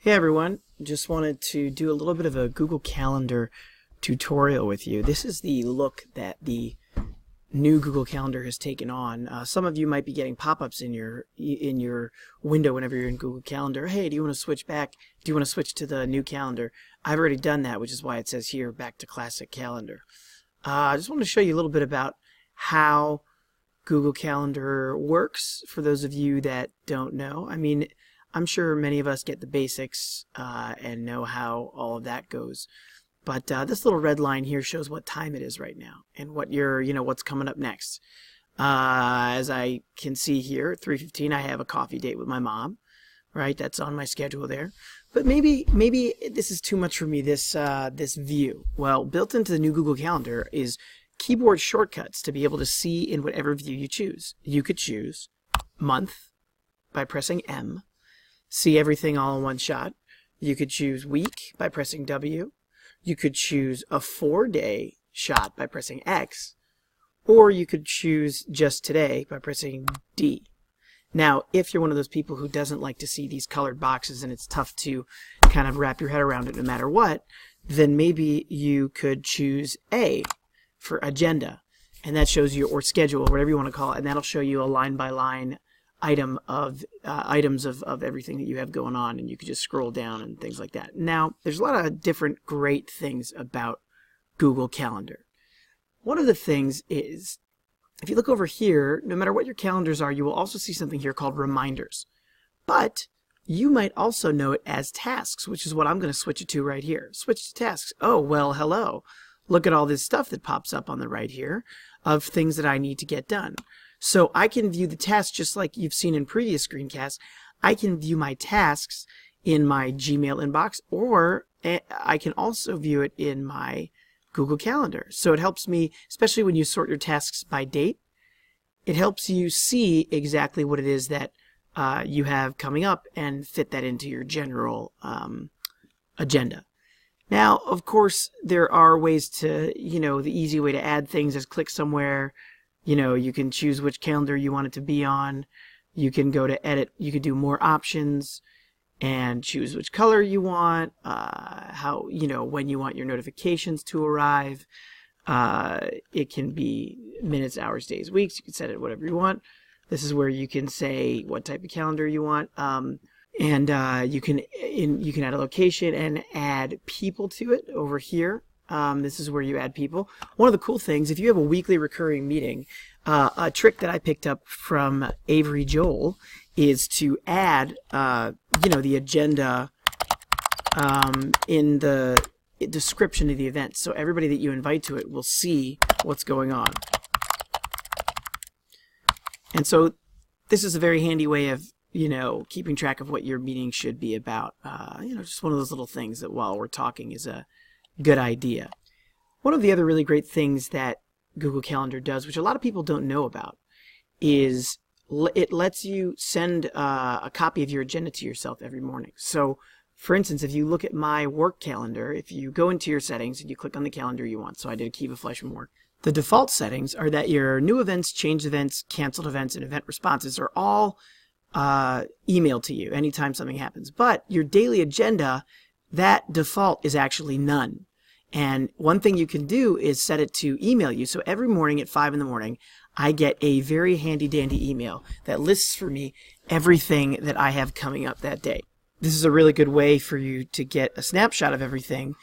Hey everyone, just wanted to do a little bit of a Google Calendar tutorial with you. This is the look that the new Google Calendar has taken on. Some of you might be getting pop-ups in your window whenever you're in Google Calendar. Hey, do you want to switch back? Do you want to switch to the new calendar? I've already done that, which is why it says here back to classic calendar. I just want to show you a little bit about how Google Calendar works for those of you that don't know. I mean, I'm sure many of us get the basics and know how all of that goes. But this little red line here shows what time it is right now and what what's coming up next. As I can see here, at 3:15, I have a coffee date with my mom. Right, that's on my schedule there. But maybe this is too much for me. This view. Well, built into the new Google Calendar is keyboard shortcuts to be able to see in whatever view you choose. You could choose month by pressing M. See everything all in one shot. You could choose week by pressing W. You could choose a 4-day shot by pressing X. Or you could choose just today by pressing D. Now, if you're one of those people who doesn't like to see these colored boxes and it's tough to kind of wrap your head around it no matter what, then maybe you could choose A for agenda. And that shows you, or schedule, whatever you want to call it, and that'll show you a line-by-line items of everything that you have going on, and you could just scroll down and things like that. Now, there's a lot of different great things about Google Calendar. One of the things is, if you look over here, no matter what your calendars are, you will also see something here called reminders. But you might also know it as tasks, which is what I'm going to switch it to right here. Switch to tasks. Oh, well, hello. Look at all this stuff that pops up on the right here of things that I need to get done. So I can view the tasks just like you've seen in previous screencasts. I can view my tasks in my Gmail inbox, or I can also view it in my Google Calendar. So it helps me, especially when you sort your tasks by date, it helps you see exactly what it is that you have coming up and fit that into your general agenda. Now, of course, there are ways to, the easy way to add things is click somewhere. You can choose which calendar you want it to be on. You can go to edit. You could do more options and choose which color you want, when you want your notifications to arrive. It can be minutes, hours, days, weeks. You can set it whatever you want. This is where you can say what type of calendar you want. And you can add a location and add people to it over here. This is where you add people. One of the cool things, if you have a weekly recurring meeting, a trick that I picked up from Avery Joel is to add, the agenda in the description of the event. So everybody that you invite to it will see what's going on. And so this is a very handy way of, keeping track of what your meeting should be about. Just one of those little things that while we're talking is a good idea. One of the other really great things that Google Calendar does, which a lot of people don't know about, is it lets you send a copy of your agenda to yourself every morning. So, for instance, if you look at my work calendar, if you go into your settings and you click on the calendar you want, so I did Akiva Fleischman work, the default settings are that your new events, changed events, canceled events, and event responses are all emailed to you anytime something happens. But your daily agenda, that default is actually none. And one thing you can do is set it to email you. So every morning at 5 in the morning, I get a very handy dandy email that lists for me everything that I have coming up that day. This is a really good way for you to get a snapshot of everything.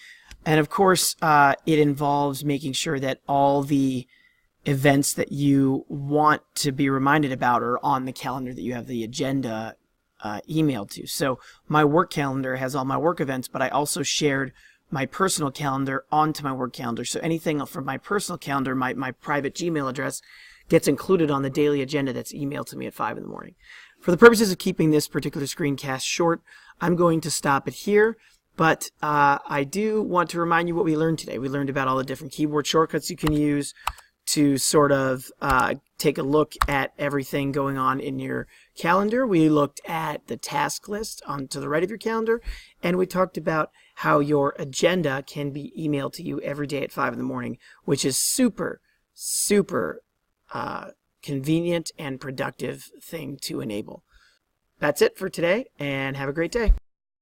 And of course, it involves making sure that all the events that you want to be reminded about are on the calendar that you have the agenda emailed to. So my work calendar has all my work events, but I also shared my personal calendar onto my work calendar. So anything from my personal calendar, my private Gmail address, gets included on the daily agenda that's emailed to me at 5 in the morning. For the purposes of keeping this particular screencast short, I'm going to stop it here. But I do want to remind you what we learned today. We learned about all the different keyboard shortcuts you can use to sort of take a look at everything going on in your calendar. We looked at the task list on to the right of your calendar, and we talked about how your agenda can be emailed to you every day at 5 in the morning, which is super convenient and productive thing to enable. That's it for today, and have a great day.